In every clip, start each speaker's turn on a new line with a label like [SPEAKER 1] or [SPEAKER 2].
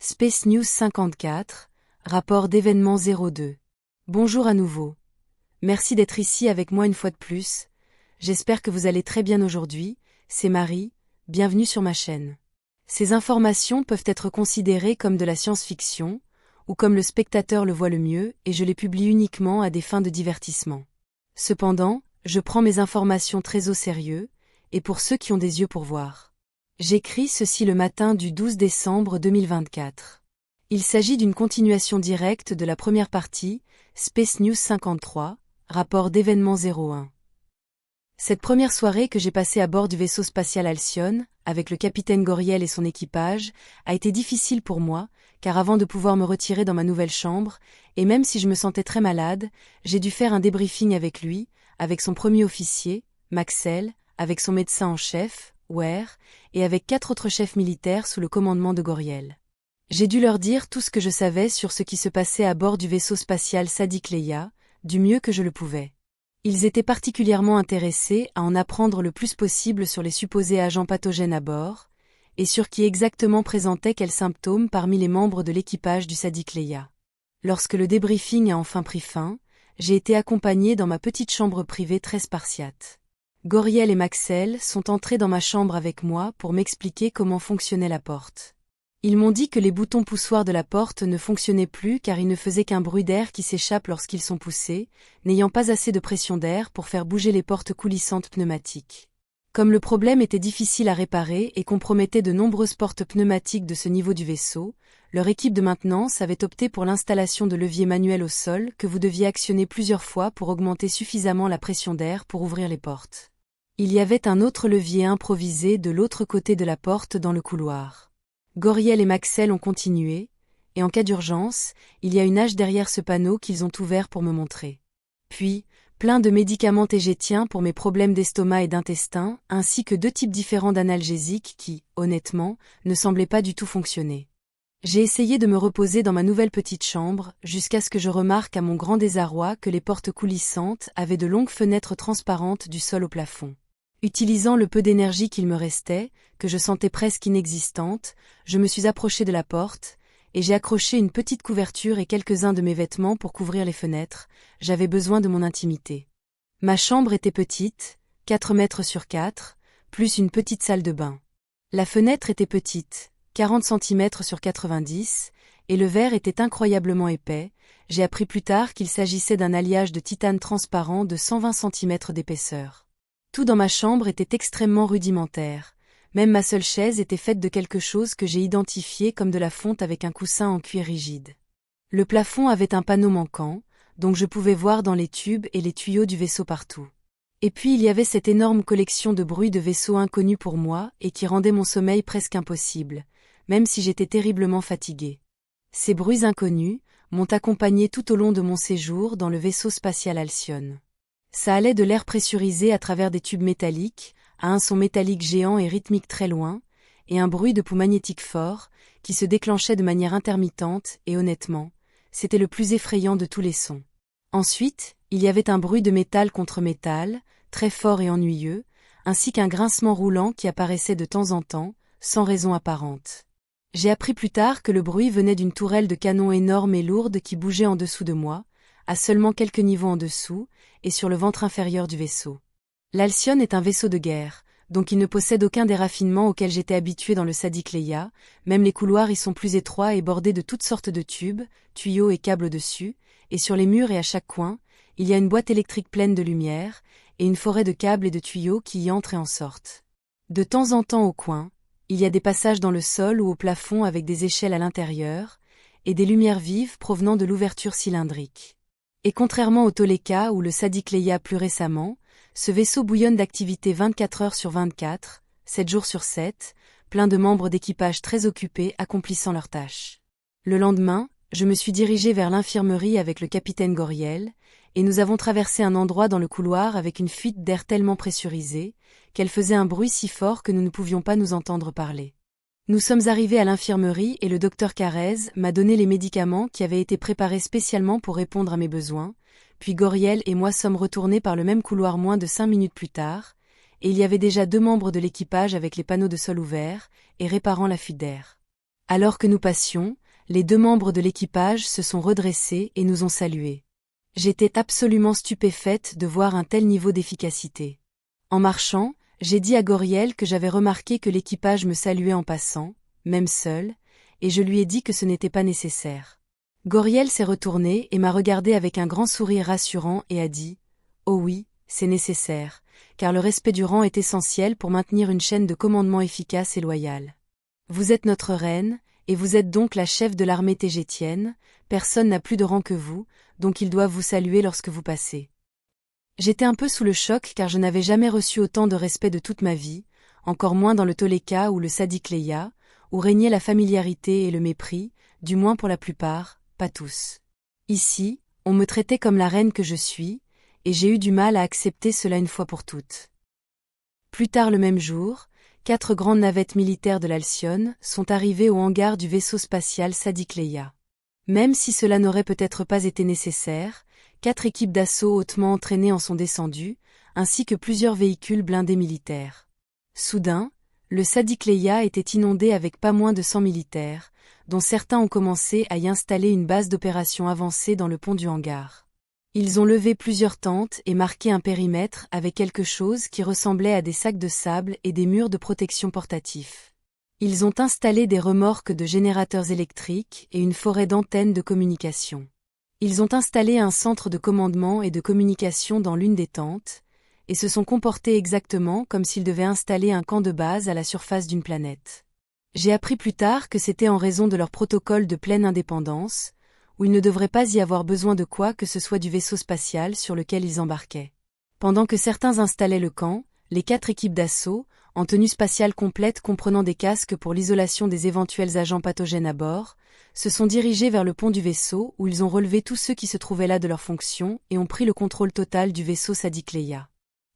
[SPEAKER 1] Space News 54, rapport d'événements 02. Bonjour à nouveau. Merci d'être ici avec moi une fois de plus. J'espère que vous allez très bien aujourd'hui. C'est Marie, bienvenue sur ma chaîne. Ces informations peuvent être considérées comme de la science-fiction, ou comme le spectateur le voit le mieux, et je les publie uniquement à des fins de divertissement. Cependant, je prends mes informations très au sérieux, et pour ceux qui ont des yeux pour voir. J'écris ceci le matin du 12 décembre 2024. Il s'agit d'une continuation directe de la première partie, Space News 53, rapport d'événements 01. Cette première soirée que j'ai passée à bord du vaisseau spatial Alcyone, avec le capitaine Goriel et son équipage, a été difficile pour moi, car avant de pouvoir me retirer dans ma nouvelle chambre, et même si je me sentais très malade, j'ai dû faire un débriefing avec lui, avec son premier officier, Maxel, avec son médecin en chef, Ware, et avec 4 autres chefs militaires sous le commandement de Goriel. J'ai dû leur dire tout ce que je savais sur ce qui se passait à bord du vaisseau spatial Sadiq Leia, du mieux que je le pouvais. Ils étaient particulièrement intéressés à en apprendre le plus possible sur les supposés agents pathogènes à bord, et sur qui exactement présentait quels symptômes parmi les membres de l'équipage du Sadiq Leia. Lorsque le débriefing a enfin pris fin, j'ai été accompagnée dans ma petite chambre privée très spartiate. Goriel et Maxel sont entrés dans ma chambre avec moi pour m'expliquer comment fonctionnait la porte. Ils m'ont dit que les boutons poussoirs de la porte ne fonctionnaient plus car ils ne faisaient qu'un bruit d'air qui s'échappe lorsqu'ils sont poussés, n'ayant pas assez de pression d'air pour faire bouger les portes coulissantes pneumatiques. Comme le problème était difficile à réparer et compromettait de nombreuses portes pneumatiques de ce niveau du vaisseau, leur équipe de maintenance avait opté pour l'installation de leviers manuels au sol que vous deviez actionner plusieurs fois pour augmenter suffisamment la pression d'air pour ouvrir les portes. Il y avait un autre levier improvisé de l'autre côté de la porte dans le couloir. Goriel et Maxel ont continué, et en cas d'urgence, il y a une hache derrière ce panneau qu'ils ont ouvert pour me montrer. Puis, plein de médicaments TG pour mes problèmes d'estomac et d'intestin, ainsi que 2 types différents d'analgésiques qui, honnêtement, ne semblaient pas du tout fonctionner. J'ai essayé de me reposer dans ma nouvelle petite chambre, jusqu'à ce que je remarque à mon grand désarroi que les portes coulissantes avaient de longues fenêtres transparentes du sol au plafond. Utilisant le peu d'énergie qu'il me restait, que je sentais presque inexistante, je me suis approchée de la porte, et j'ai accroché une petite couverture et quelques-uns de mes vêtements pour couvrir les fenêtres. J'avais besoin de mon intimité. Ma chambre était petite, 4 mètres sur 4, plus une petite salle de bain. La fenêtre était petite, 40 cm sur 90, et le verre était incroyablement épais. J'ai appris plus tard qu'il s'agissait d'un alliage de titane transparent de 120 cm d'épaisseur. Tout dans ma chambre était extrêmement rudimentaire. Même ma seule chaise était faite de quelque chose que j'ai identifié comme de la fonte avec un coussin en cuir rigide. Le plafond avait un panneau manquant, donc je pouvais voir dans les tubes et les tuyaux du vaisseau partout. Et puis il y avait cette énorme collection de bruits de vaisseaux inconnus pour moi et qui rendait mon sommeil presque impossible, même si j'étais terriblement fatiguée. Ces bruits inconnus m'ont accompagné tout au long de mon séjour dans le vaisseau spatial Alcyone. Ça allait de l'air pressurisé à travers des tubes métalliques, à un son métallique géant et rythmique très loin, et un bruit de pouls magnétique fort, qui se déclenchait de manière intermittente, et honnêtement, c'était le plus effrayant de tous les sons. Ensuite, il y avait un bruit de métal contre métal, très fort et ennuyeux, ainsi qu'un grincement roulant qui apparaissait de temps en temps, sans raison apparente. J'ai appris plus tard que le bruit venait d'une tourelle de canon énorme et lourde qui bougeait en dessous de moi, à seulement quelques niveaux en dessous, et sur le ventre inférieur du vaisseau. L'Alcyone est un vaisseau de guerre, donc il ne possède aucun des raffinements auxquels j'étais habitué dans le Sadiq Leia, même les couloirs y sont plus étroits et bordés de toutes sortes de tubes, tuyaux et câbles dessus, et sur les murs et à chaque coin, il y a une boîte électrique pleine de lumière, et une forêt de câbles et de tuyaux qui y entrent et en sortent. De temps en temps au coin, il y a des passages dans le sol ou au plafond avec des échelles à l'intérieur, et des lumières vives provenant de l'ouverture cylindrique. Et contrairement au Toleka ou le Sadiq Leia plus récemment, ce vaisseau bouillonne d'activité 24 heures sur 24, 7 jours sur 7, plein de membres d'équipage très occupés accomplissant leurs tâches. Le lendemain, je me suis dirigée vers l'infirmerie avec le capitaine Goriel, et nous avons traversé un endroit dans le couloir avec une fuite d'air tellement pressurisée, qu'elle faisait un bruit si fort que nous ne pouvions pas nous entendre parler. Nous sommes arrivés à l'infirmerie et le docteur Carrez m'a donné les médicaments qui avaient été préparés spécialement pour répondre à mes besoins, puis Goriel et moi sommes retournés par le même couloir moins de 5 minutes plus tard, et il y avait déjà 2 membres de l'équipage avec les panneaux de sol ouverts et réparant la fuite d'air. Alors que nous passions, les 2 membres de l'équipage se sont redressés et nous ont salués. J'étais absolument stupéfaite de voir un tel niveau d'efficacité. En marchant, j'ai dit à Goriel que j'avais remarqué que l'équipage me saluait en passant, même seul, et je lui ai dit que ce n'était pas nécessaire. Goriel s'est retourné et m'a regardé avec un grand sourire rassurant et a dit « Oh oui, c'est nécessaire, car le respect du rang est essentiel pour maintenir une chaîne de commandement efficace et loyale. Vous êtes notre reine, et vous êtes donc la chef de l'armée tégétienne, personne n'a plus de rang que vous, donc ils doivent vous saluer lorsque vous passez. » J'étais un peu sous le choc car je n'avais jamais reçu autant de respect de toute ma vie, encore moins dans le Toleka ou le Sadikleya, où régnait la familiarité et le mépris, du moins pour la plupart, pas tous. Ici, on me traitait comme la reine que je suis, et j'ai eu du mal à accepter cela une fois pour toutes. Plus tard le même jour, 4 grandes navettes militaires de l'Alcyone sont arrivées au hangar du vaisseau spatial Sadikleya. Même si cela n'aurait peut-être pas été nécessaire, 4 équipes d'assaut hautement entraînées en sont descendues, ainsi que plusieurs véhicules blindés militaires. Soudain, le Sadikleya était inondé avec pas moins de 100 militaires, dont certains ont commencé à y installer une base d'opération avancée dans le pont du hangar. Ils ont levé plusieurs tentes et marqué un périmètre avec quelque chose qui ressemblait à des sacs de sable et des murs de protection portatifs. Ils ont installé des remorques de générateurs électriques et une forêt d'antennes de communication. Ils ont installé un centre de commandement et de communication dans l'une des tentes, et se sont comportés exactement comme s'ils devaient installer un camp de base à la surface d'une planète. J'ai appris plus tard que c'était en raison de leur protocole de pleine indépendance, où il ne devrait pas y avoir besoin de quoi que ce soit du vaisseau spatial sur lequel ils embarquaient. Pendant que certains installaient le camp, les 4 équipes d'assaut, en tenue spatiale complète comprenant des casques pour l'isolation des éventuels agents pathogènes à bord, se sont dirigés vers le pont du vaisseau où ils ont relevé tous ceux qui se trouvaient là de leurs fonctions et ont pris le contrôle total du vaisseau Sadikleya.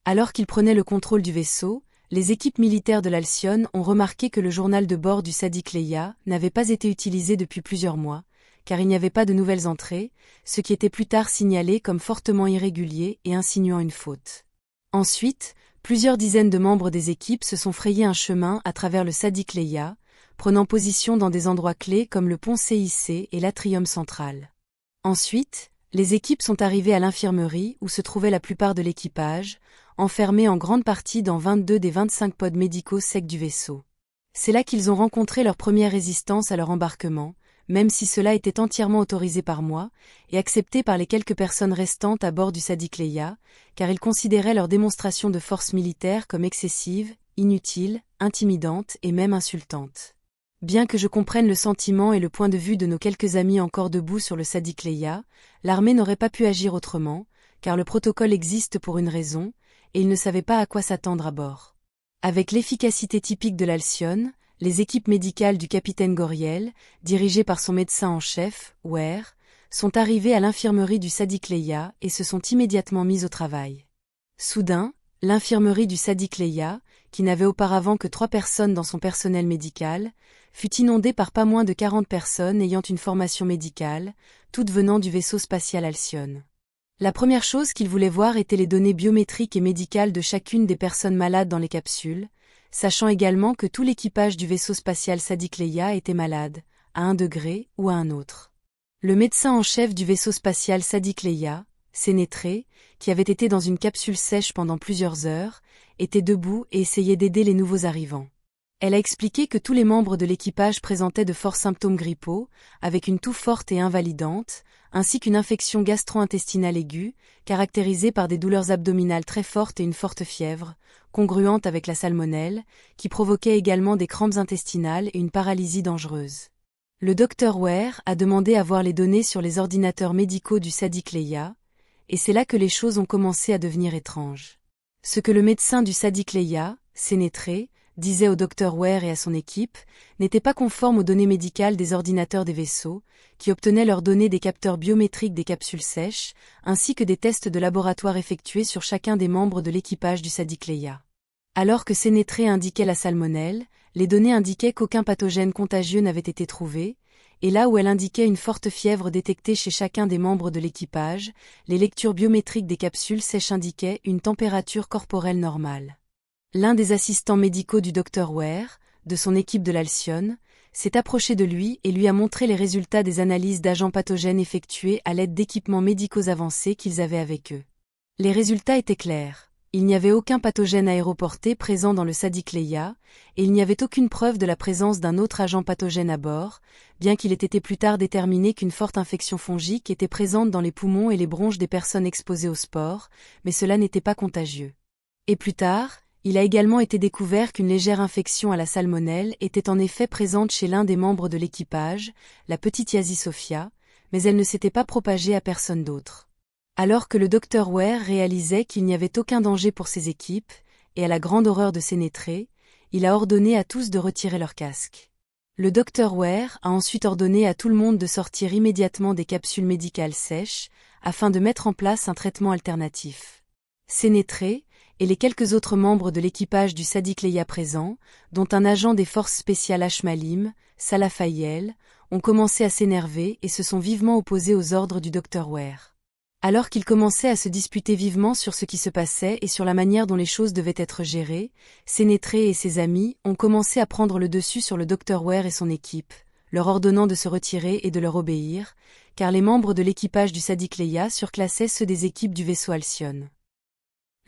[SPEAKER 1] Alors qu'ils prenaient le contrôle du vaisseau, les équipes militaires de l'Alcyone ont remarqué que le journal de bord du Sadikleya n'avait pas été utilisé depuis plusieurs mois, car il n'y avait pas de nouvelles entrées, ce qui était plus tard signalé comme fortement irrégulier et insinuant une faute. Ensuite, plusieurs dizaines de membres des équipes se sont frayé un chemin à travers le Sadikleya, prenant position dans des endroits clés comme le pont CIC et l'atrium central. Ensuite, les équipes sont arrivées à l'infirmerie où se trouvait la plupart de l'équipage, enfermés en grande partie dans 22 des 25 pods médicaux secs du vaisseau. C'est là qu'ils ont rencontré leur première résistance à leur embarquement, même si cela était entièrement autorisé par moi, et accepté par les quelques personnes restantes à bord du Sadikleya, car ils considéraient leur démonstration de force militaire comme excessive, inutile, intimidante et même insultante. Bien que je comprenne le sentiment et le point de vue de nos quelques amis encore debout sur le Sadikleya, l'armée n'aurait pas pu agir autrement, car le protocole existe pour une raison, et ils ne savaient pas à quoi s'attendre à bord. Avec l'efficacité typique de l'Alcyone, les équipes médicales du capitaine Goriel, dirigées par son médecin en chef, Ware, sont arrivées à l'infirmerie du Sadikleya et se sont immédiatement mises au travail. Soudain, l'infirmerie du Sadikleya, qui n'avait auparavant que 3 personnes dans son personnel médical, fut inondée par pas moins de 40 personnes ayant une formation médicale, toutes venant du vaisseau spatial Alcyone. La première chose qu'ils voulaient voir était les données biométriques et médicales de chacune des personnes malades dans les capsules, sachant également que tout l'équipage du vaisseau spatial Sadikleya était malade, à un degré ou à un autre. Le médecin en chef du vaisseau spatial Sadikleya, Sénétré, qui avait été dans une capsule sèche pendant plusieurs heures, était debout et essayait d'aider les nouveaux arrivants. Elle a expliqué que tous les membres de l'équipage présentaient de forts symptômes grippaux, avec une toux forte et invalidante, ainsi qu'une infection gastro-intestinale aiguë, caractérisée par des douleurs abdominales très fortes et une forte fièvre, congruente avec la salmonelle, qui provoquait également des crampes intestinales et une paralysie dangereuse. Le docteur Ware a demandé à voir les données sur les ordinateurs médicaux du Sadikleya, et c'est là que les choses ont commencé à devenir étranges. Ce que le médecin du Sadikleya, Sénétré, disait au docteur Ware et à son équipe, n'était pas conforme aux données médicales des ordinateurs des vaisseaux, qui obtenaient leurs données des capteurs biométriques des capsules sèches, ainsi que des tests de laboratoire effectués sur chacun des membres de l'équipage du Sadikleya. Alors que Sénétré indiquait la salmonelle, les données indiquaient qu'aucun pathogène contagieux n'avait été trouvé, et là où elle indiquait une forte fièvre détectée chez chacun des membres de l'équipage, les lectures biométriques des capsules sèches indiquaient une température corporelle normale. L'un des assistants médicaux du docteur Ware, de son équipe de l'Alcyone, s'est approché de lui et lui a montré les résultats des analyses d'agents pathogènes effectuées à l'aide d'équipements médicaux avancés qu'ils avaient avec eux. Les résultats étaient clairs. Il n'y avait aucun pathogène aéroporté présent dans le Sadiq Leia, et il n'y avait aucune preuve de la présence d'un autre agent pathogène à bord, bien qu'il ait été plus tard déterminé qu'une forte infection fongique était présente dans les poumons et les bronches des personnes exposées au sport, mais cela n'était pas contagieux. Et plus tard, il a également été découvert qu'une légère infection à la salmonelle était en effet présente chez l'un des membres de l'équipage, la petite Yazi Sophia, mais elle ne s'était pas propagée à personne d'autre. Alors que le Dr Ware réalisait qu'il n'y avait aucun danger pour ses équipes, et à la grande horreur de Sénétré, il a ordonné à tous de retirer leurs casques. Le Dr Ware a ensuite ordonné à tout le monde de sortir immédiatement des capsules médicales sèches, afin de mettre en place un traitement alternatif. Sénétré, et les quelques autres membres de l'équipage du Sadiq Leia présents, dont un agent des forces spéciales Ashmalim, Salah Fayel, ont commencé à s'énerver et se sont vivement opposés aux ordres du Dr Ware. Alors qu'ils commençaient à se disputer vivement sur ce qui se passait et sur la manière dont les choses devaient être gérées, Sénétré et ses amis ont commencé à prendre le dessus sur le Dr Ware et son équipe, leur ordonnant de se retirer et de leur obéir, car les membres de l'équipage du Sadiq Leia surclassaient ceux des équipes du vaisseau Alcyon.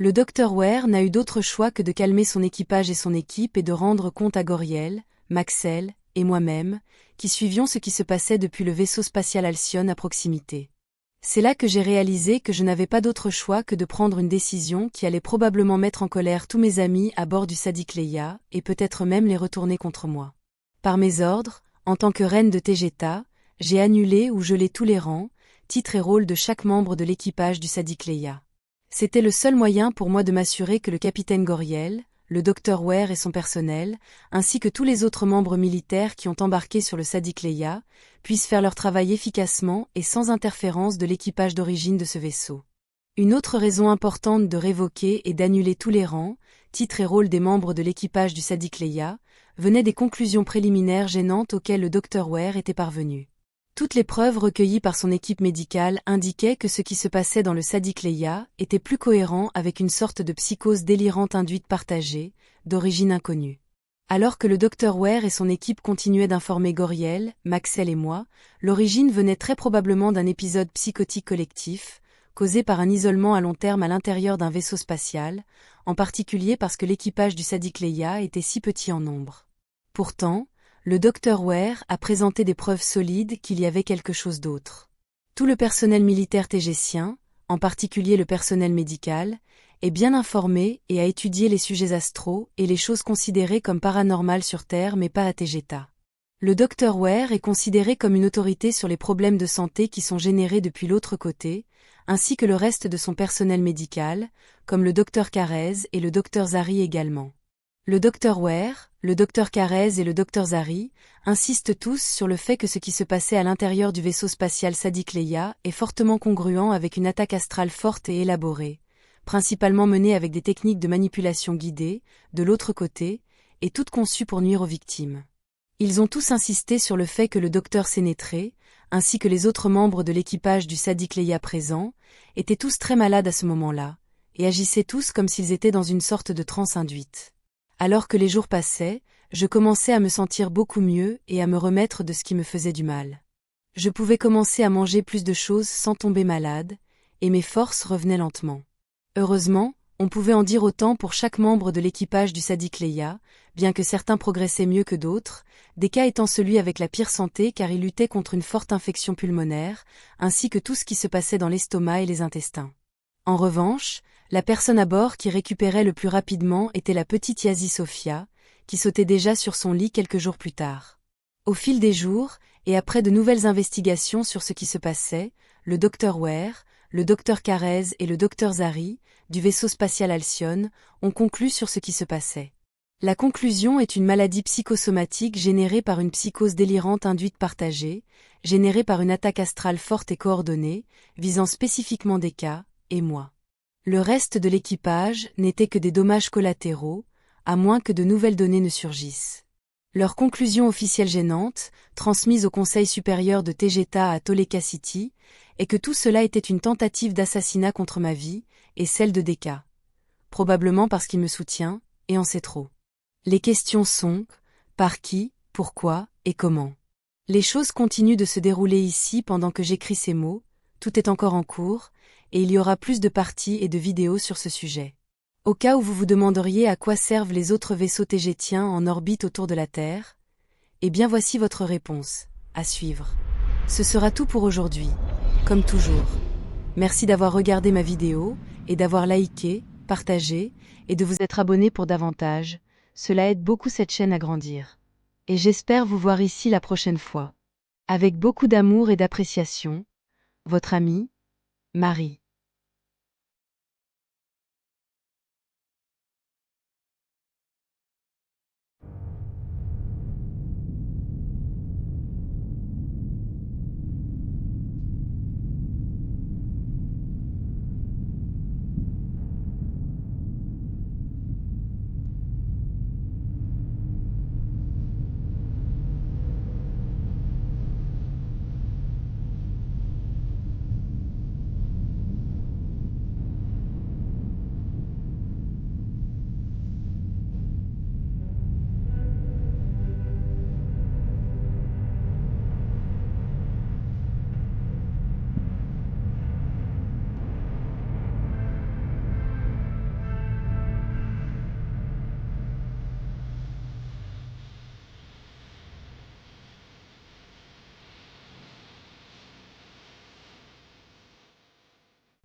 [SPEAKER 1] Le Dr Ware n'a eu d'autre choix que de calmer son équipage et son équipe et de rendre compte à Goriel, Maxel et moi-même, qui suivions ce qui se passait depuis le vaisseau spatial Alcyon à proximité. C'est là que j'ai réalisé que je n'avais pas d'autre choix que de prendre une décision qui allait probablement mettre en colère tous mes amis à bord du Sadiq Leia et peut-être même les retourner contre moi. Par mes ordres, en tant que reine de Tegeta, j'ai annulé ou gelé tous les rangs, titres et rôles de chaque membre de l'équipage du Sadiq Leia. C'était le seul moyen pour moi de m'assurer que le capitaine Goriel, le Dr Ware et son personnel, ainsi que tous les autres membres militaires qui ont embarqué sur le Sadiq Leia, puissent faire leur travail efficacement et sans interférence de l'équipage d'origine de ce vaisseau. Une autre raison importante de révoquer et d'annuler tous les rangs, titres et rôles des membres de l'équipage du Sadiq Leia, venait des conclusions préliminaires gênantes auxquelles le Dr Ware était parvenu. Toutes les preuves recueillies par son équipe médicale indiquaient que ce qui se passait dans le Sadiq Leia était plus cohérent avec une sorte de psychose délirante induite partagée, d'origine inconnue. Alors que le Dr Ware et son équipe continuaient d'informer Goriel, Maxel et moi, l'origine venait très probablement d'un épisode psychotique collectif, causé par un isolement à long terme à l'intérieur d'un vaisseau spatial, en particulier parce que l'équipage du Sadiq Leia était si petit en nombre. Pourtant, le Dr Ware a présenté des preuves solides qu'il y avait quelque chose d'autre. Tout le personnel militaire tégétien, en particulier le personnel médical, est bien informé et a étudié les sujets astraux et les choses considérées comme paranormales sur Terre mais pas à Tegeta. Le Dr Ware est considéré comme une autorité sur les problèmes de santé qui sont générés depuis l'autre côté, ainsi que le reste de son personnel médical, comme le Dr Carez et le Dr Zari également. Le Dr Ware, le Dr Carez et le Dr Zari insistent tous sur le fait que ce qui se passait à l'intérieur du vaisseau spatial Sadiq Leia est fortement congruent avec une attaque astrale forte et élaborée, principalement menée avec des techniques de manipulation guidée, de l'autre côté, et toutes conçues pour nuire aux victimes. Ils ont tous insisté sur le fait que le Dr Sénétré, ainsi que les autres membres de l'équipage du Sadiq Leia présents, étaient tous très malades à ce moment-là, et agissaient tous comme s'ils étaient dans une sorte de transe induite. Alors que les jours passaient, je commençais à me sentir beaucoup mieux et à me remettre de ce qui me faisait du mal. Je pouvais commencer à manger plus de choses sans tomber malade, et mes forces revenaient lentement. Heureusement, on pouvait en dire autant pour chaque membre de l'équipage du Sadiq Leia, bien que certains progressaient mieux que d'autres, des cas étant celui avec la pire santé car il luttait contre une forte infection pulmonaire, ainsi que tout ce qui se passait dans l'estomac et les intestins. En revanche, la personne à bord qui récupérait le plus rapidement était la petite Yazi Sophia, qui sautait déjà sur son lit quelques jours plus tard. Au fil des jours, et après de nouvelles investigations sur ce qui se passait, le Dr Ware, le Dr Carez et le Dr Zari, du vaisseau spatial Alcyon, ont conclu sur ce qui se passait. La conclusion est une maladie psychosomatique générée par une psychose délirante induite partagée, générée par une attaque astrale forte et coordonnée, visant spécifiquement des cas, et moi. Le reste de l'équipage n'était que des dommages collatéraux, à moins que de nouvelles données ne surgissent. Leur conclusion officielle gênante, transmise au Conseil supérieur de Tegeta à Toleka City, est que tout cela était une tentative d'assassinat contre ma vie, et celle de Deka. Probablement parce qu'il me soutient, et en sait trop. Les questions sont, par qui, pourquoi et comment. Les choses continuent de se dérouler ici pendant que j'écris ces mots, tout est encore en cours, et il y aura plus de parties et de vidéos sur ce sujet. Au cas où vous vous demanderiez à quoi servent les autres vaisseaux tégétiens en orbite autour de la Terre, eh bien voici votre réponse, à suivre. Ce sera tout pour aujourd'hui, comme toujours. Merci d'avoir regardé ma vidéo, et d'avoir liké, partagé, et de vous être abonné pour davantage, cela aide beaucoup cette chaîne à grandir. Et j'espère vous voir ici la prochaine fois. Avec beaucoup d'amour et d'appréciation, votre amie, Marie.